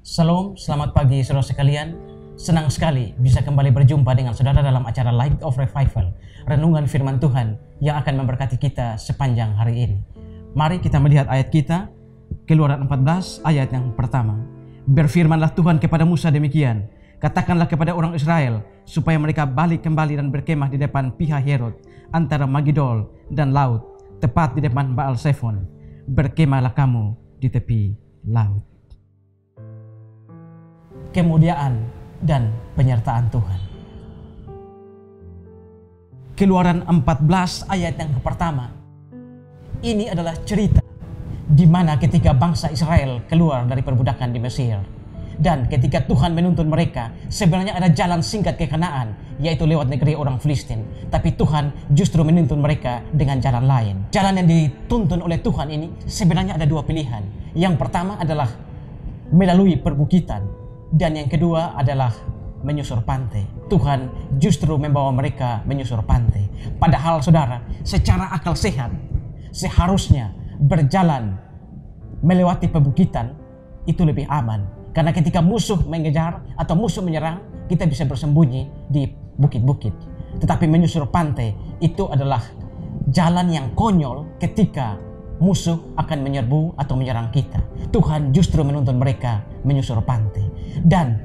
Salam, selamat pagi saudara sekalian. Senang sekali bisa kembali berjumpa dengan saudara dalam acara Light of Revival, renungan firman Tuhan yang akan memberkati kita sepanjang hari ini. Mari kita melihat ayat kita, Keluaran 14 ayat yang pertama. Berfirmanlah Tuhan kepada Musa demikian, katakanlah kepada orang Israel supaya mereka balik kembali dan berkemah di depan Pi-hahirot antara Magidol dan laut, tepat di depan Baal Zephon. Berkemahlah kamu di tepi laut. Kemuliaan dan penyertaan Tuhan. Keluaran 14 ayat yang pertama. Ini adalah cerita di mana ketika bangsa Israel keluar dari perbudakan di Mesir, dan ketika Tuhan menuntun mereka, sebenarnya ada jalan singkat ke Kanaan, yaitu lewat negeri orang Filistin. Tapi Tuhan justru menuntun mereka dengan jalan lain. Jalan yang dituntun oleh Tuhan ini sebenarnya ada dua pilihan. Yang pertama adalah melalui perbukitan, dan yang kedua adalah menyusur pantai. Tuhan justru membawa mereka menyusur pantai. Padahal saudara, secara akal sehat, seharusnya berjalan melewati perbukitan itu lebih aman. Karena ketika musuh mengejar atau musuh menyerang, kita bisa bersembunyi di bukit-bukit. Tetapi menyusur pantai itu adalah jalan yang konyol ketika musuh akan menyerbu atau menyerang kita. Tuhan justru menuntun mereka menyusur pantai. Dan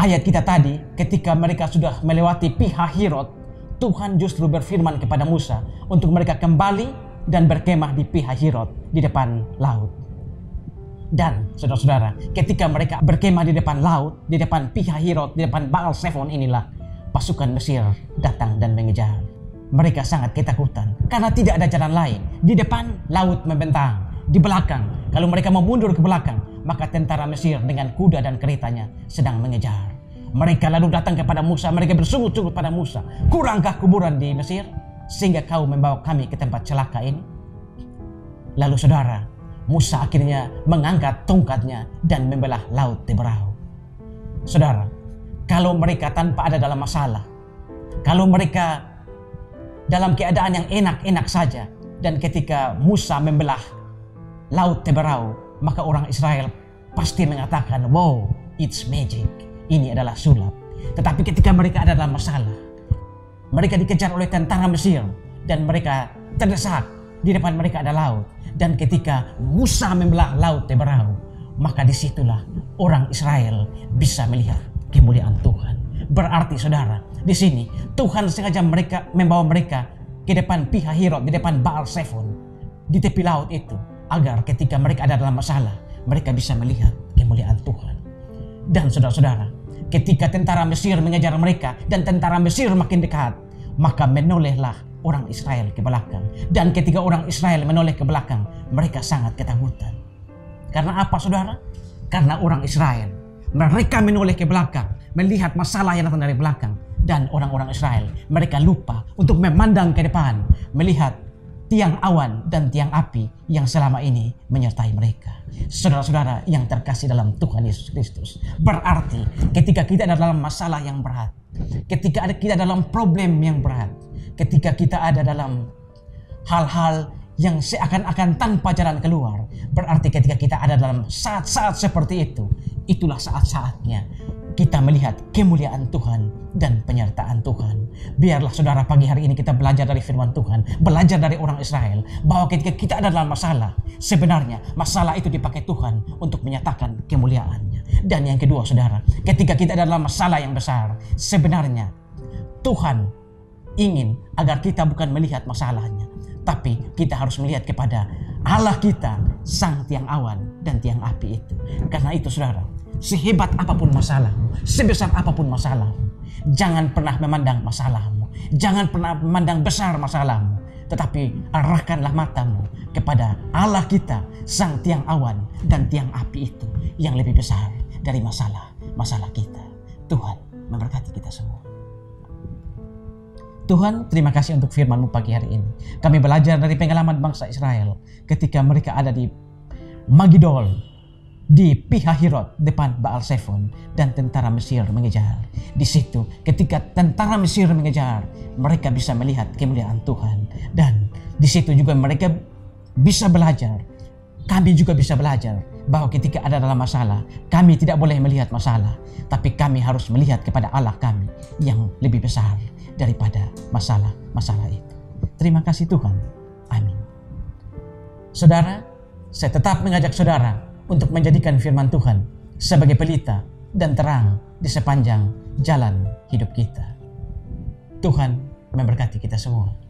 ayat kita tadi, ketika mereka sudah melewati Pi-hahirot, Tuhan justru berfirman kepada Musa untuk mereka kembali dan berkemah di Pi-hahirot di depan laut. Dan saudara-saudara, ketika mereka berkemah di depan laut, di depan Pi-hahirot, di depan Baal Zephon, inilah pasukan Mesir datang dan mengejar. Mereka sangat ketakutan karena tidak ada jalan lain. Di depan laut membentang, di belakang kalau mereka mau mundur ke belakang, maka tentara Mesir dengan kuda dan keretanya sedang mengejar. Mereka lalu datang kepada Musa, mereka bersungut-sungut pada Musa, kurangkah kuburan di Mesir sehingga kau membawa kami ke tempat celaka ini? Lalu saudara, Musa akhirnya mengangkat tongkatnya dan membelah laut Teberau. Saudara, kalau mereka tanpa ada dalam masalah, kalau mereka dalam keadaan yang enak-enak saja, dan ketika Musa membelah laut Teberau, maka orang Israel pasti mengatakan, wow, it's magic, ini adalah sulap. Tetapi ketika mereka ada dalam masalah, mereka dikejar oleh tentara Mesir, dan mereka terdesak, di depan mereka ada laut. Dan ketika Musa membelah laut Teberau, maka disitulah orang Israel bisa melihat kemuliaan Tuhan. Berarti saudara, di sini Tuhan sengaja membawa mereka ke depan Pi-hahirot, di depan Baal Zephon, di tepi laut itu, agar ketika mereka ada dalam masalah, mereka bisa melihat kemuliaan Tuhan. Dan saudara-saudara, ketika tentara Mesir mengejar mereka dan tentara Mesir makin dekat, maka menolehlah orang Israel ke belakang. Dan ketika orang Israel menoleh ke belakang, mereka sangat ketakutan. Karena apa saudara? Karena orang Israel, mereka menoleh ke belakang, melihat masalah yang datang dari belakang. Dan orang-orang Israel, mereka lupa untuk memandang ke depan, melihat tiang awan dan tiang api yang selama ini menyertai mereka. Saudara-saudara yang terkasih dalam Tuhan Yesus Kristus, berarti ketika kita ada dalam masalah yang berat, ketika kita dalam problem yang berat, ketika kita ada dalam hal-hal yang seakan-akan tanpa jalan keluar, berarti ketika kita ada dalam saat-saat seperti itu, itulah saat-saatnya kita melihat kemuliaan Tuhan dan penyertaan Tuhan. Biarlah saudara pagi hari ini kita belajar dari firman Tuhan, belajar dari orang Israel, bahwa ketika kita ada dalam masalah, sebenarnya masalah itu dipakai Tuhan untuk menyatakan kemuliaannya. Dan yang kedua saudara, ketika kita ada dalam masalah yang besar, sebenarnya Tuhan ingin agar kita bukan melihat masalahnya, tapi kita harus melihat kepada Allah kita, sang tiang awan dan tiang api itu. Karena itu saudara, sehebat apapun masalahmu, sebesar apapun masalahmu, jangan pernah memandang masalahmu, jangan pernah memandang besar masalahmu, tetapi arahkanlah matamu kepada Allah kita, sang tiang awan dan tiang api itu yang lebih besar dari masalah kita. Tuhan memberkati kita semua. Tuhan, terima kasih untuk firman-Mu pagi hari ini. Kami belajar dari pengalaman bangsa Israel ketika mereka ada di Magidol, di Pi-hahirot depan Baal Zephon, dan tentara Mesir mengejar. Di situ ketika tentara Mesir mengejar, mereka bisa melihat kemuliaan Tuhan. Dan di situ juga mereka bisa belajar kami juga bisa belajar bahwa ketika ada dalam masalah, kami tidak boleh melihat masalah, tapi kami harus melihat kepada Allah kami yang lebih besar daripada masalah-masalah itu. Terima kasih Tuhan. Amin. Saudara, saya tetap mengajak saudara untuk menjadikan firman Tuhan sebagai pelita dan terang di sepanjang jalan hidup kita. Tuhan memberkati kita semua.